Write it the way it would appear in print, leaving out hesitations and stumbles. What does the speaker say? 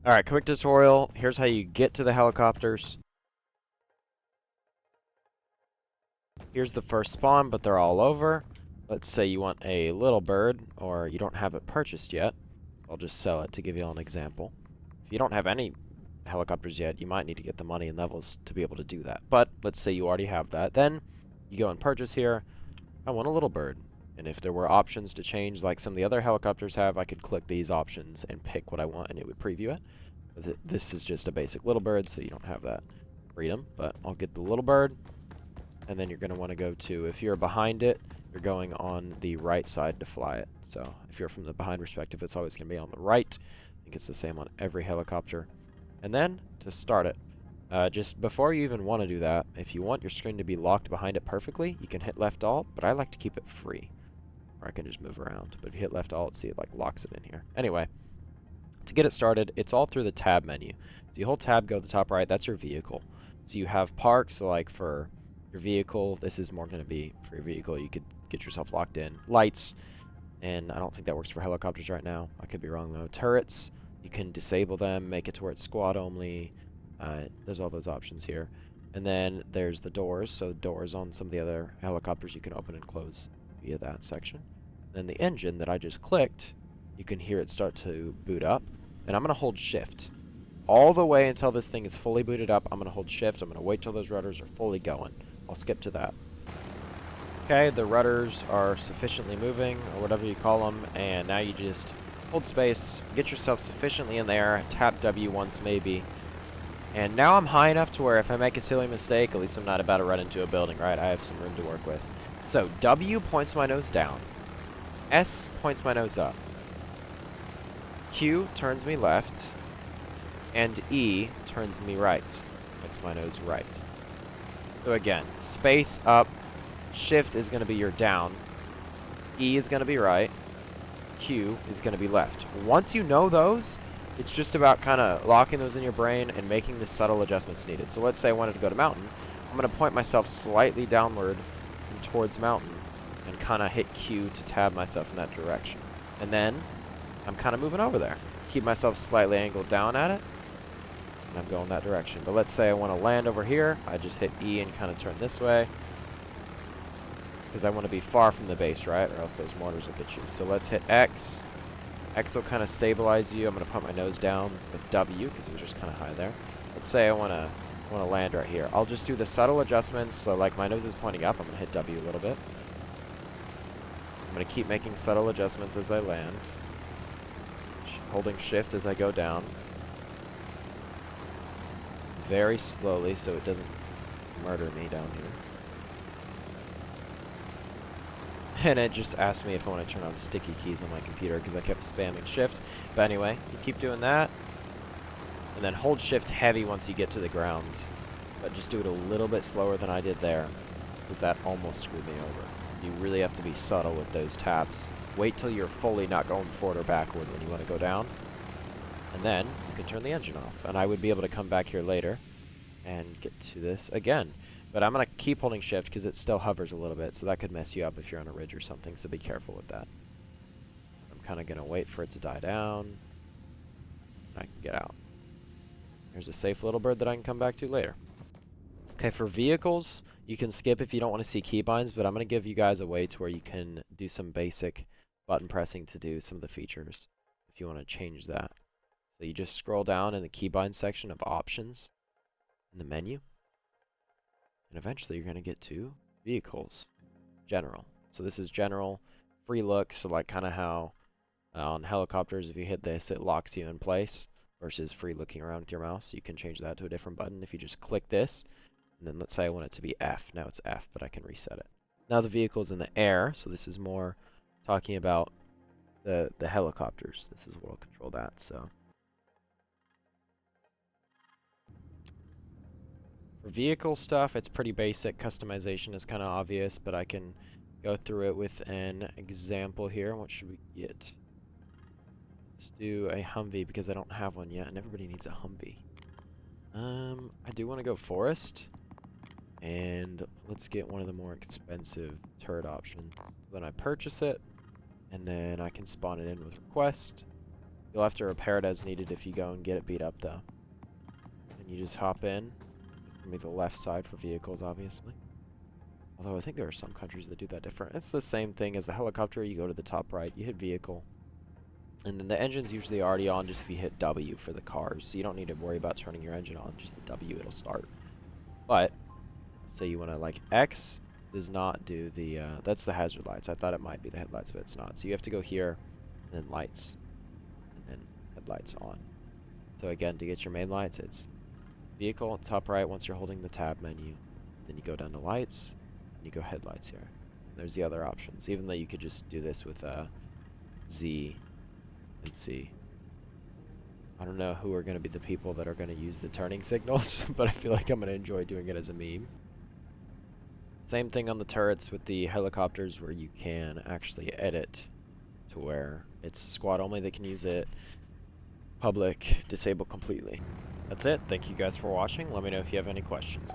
Alright, quick tutorial. Here's how you get to the helicopters. Here's the first spawn, but they're all over. Let's say you want a little bird, or you don't have it purchased yet. I'll just sell it to give you all an example. If you don't have any helicopters yet, you might need to get the money and levels to be able to do that. But let's say you already have that. Then you go and purchase here. I want a little bird. And if there were options to change like some of the other helicopters have, I could click these options and pick what I want and it would preview it. But this is just a basic little bird, so you don't have that freedom. But I'll get the little bird. And then you're going to want to go to, if you're behind it, you're going on the right side to fly it. So if you're from the behind perspective, it's always going to be on the right. I think it's the same on every helicopter. And then to start it, just before you even want to do that, if you want your screen to be locked behind it perfectly, you can hit left alt, but I like to keep it free. Or I can just move around. But if you hit left alt, see it like locks it in here. Anyway, to get it started, it's all through the tab menu. So you hold tab, go to the top right, that's your vehicle. So you have park, so like for your vehicle, this is more going to be for your vehicle. You could get yourself locked in. Lights, and I don't think that works for helicopters right now. I could be wrong though. Turrets, you can disable them, make it to where it's squad only. There's all those options here. And then there's the doors. So doors on some of the other helicopters you can open and close via that section. Then the engine that I just clicked, you can hear it start to boot up. And I'm going to hold shift all the way until this thing is fully booted up. I'm going to hold shift. I'm going to wait till those rudders are fully going. I'll skip to that. Okay, the rudders are sufficiently moving, or whatever you call them, and now you just hold space, get yourself sufficiently in there, tap W once maybe, and now I'm high enough to where if I make a silly mistake, at least I'm not about to run into a building, right? I have some room to work with. So, W points my nose down, S points my nose up, Q turns me left, and E turns me right, points my nose right. So again, space up, shift is going to be your down, E is going to be right, Q is going to be left. Once you know those, it's just about kind of locking those in your brain and making the subtle adjustments needed. So let's say I wanted to go to mountain. I'm going to point myself slightly downward and towards mountain and kind of hit Q to tab myself in that direction. And then I'm kind of moving over there. Keep myself slightly angled down at it. And I'm going that direction. But let's say I want to land over here. I just hit E and kind of turn this way. Because I want to be far from the base, right? Or else those mortars will get you. So let's hit X. X will kind of stabilize you. I'm going to put my nose down with W because it was just kind of high there. Let's say I want to land right here. I'll just do the subtle adjustments. So like my nose is pointing up. I'm going to hit W a little bit. I'm going to keep making subtle adjustments as I land. Holding shift as I go down. Very slowly so it doesn't murder me down here. And it just asked me if I want to turn on sticky keys on my computer because I kept spamming shift. But anyway, you keep doing that. And then hold shift heavy once you get to the ground. But just do it a little bit slower than I did there, because that almost screwed me over. You really have to be subtle with those tabs. Wait till you're fully not going forward or backward when you want to go down. And then you can turn the engine off. And I would be able to come back here later and get to this again. But I'm going to keep holding shift because it still hovers a little bit, so that could mess you up if you're on a ridge or something, so be careful with that. I'm kind of going to wait for it to die down. I can get out. There's a safe little bird that I can come back to later. Okay, for vehicles, you can skip if you don't want to see keybinds, but I'm going to give you guys a way to where you can do some basic button pressing to do some of the features if you want to change that. So you just scroll down in the keybind section of options in the menu. And eventually you're going to get to vehicles, general. So this is general, free look, so like kind of how on helicopters if you hit this it locks you in place versus free looking around with your mouse. You can change that to a different button if you just click this. And then let's say I want it to be F. Now it's F, but I can reset it. Now the vehicle's in the air, so this is more talking about the helicopters. This is what will control that, so. For vehicle stuff, it's pretty basic. Customization is kind of obvious, but I can go through it with an example here. What should we get? Let's do a Humvee because I don't have one yet, and everybody needs a Humvee. I do want to go forest, and let's get one of the more expensive turret options. Then I purchase it, and then I can spawn it in with request. You'll have to repair it as needed if you go and get it beat up, though. And you just hop in. It's going to be the left side for vehicles, obviously. Although I think there are some countries that do that different. It's the same thing as the helicopter. You go to the top right, you hit vehicle. And then the engine's usually already on just if you hit W for the cars. So you don't need to worry about turning your engine on. Just the W, it'll start. But, say you want to, like, X does not do the, that's the hazard lights. I thought it might be the headlights, but it's not. So you have to go here, and then lights, and headlights on. So again, to get your main lights, it's vehicle, top right once you're holding the tab menu. Then you go down to lights, and you go headlights here. And there's the other options, even though you could just do this with Z and C. I don't know who are going to be the people that are going to use the turning signals, but I feel like I'm going to enjoy doing it as a meme. Same thing on the turrets with the helicopters, where you can actually edit to where it's squad only that can use it, public, disable completely. That's it. Thank you guys for watching. Let me know if you have any questions.